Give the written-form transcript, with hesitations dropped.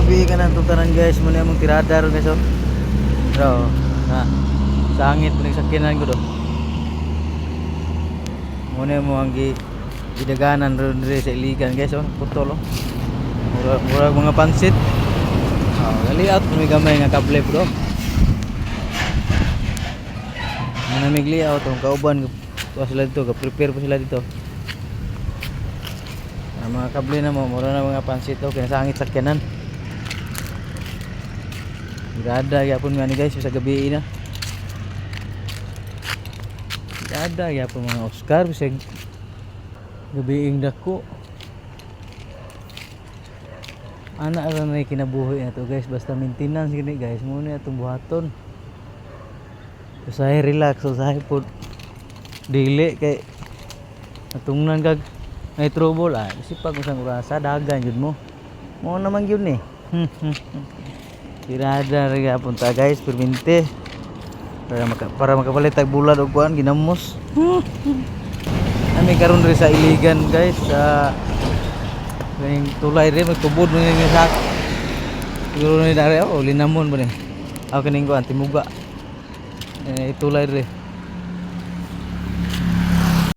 gabi ka na tutanan guys, muna mong tirada ron guys oh. Bro, na sangit mo sakyanan ko do. Muna mo ang gidaganan ron dire sa iligan guys oh, putol oh. Murag mga pansit. Oh, galiat may gamay nga kable bro. Manamig liaw tong kauban ko sila dito, prepare pa sila dito. Ang mga kable na mo, mura na mga pansit oh, kinasangit sakyanan. Gada yapon nga ni guys sa gabi na. Gada yapon mga Oscar bisag gabi dako. Ana ra na kinabuhi na to guys, basta maintenance gini guys, muna atong buhaton. Usahay relax, usahay po dili kay natungnan kag may trouble isipag usang urasa dagan jud mo. Mo naman gyud ni. Tirada ra gyapon ta guys, permente. Para makapalit tag bulad og kuan ginamos. Ami karon diri sa iligan guys, sa ning tulay rin magtubod mo ni sa. Siguro ni dare oh linamon ba ni. Aw kining kuan timuga. Itulay rin.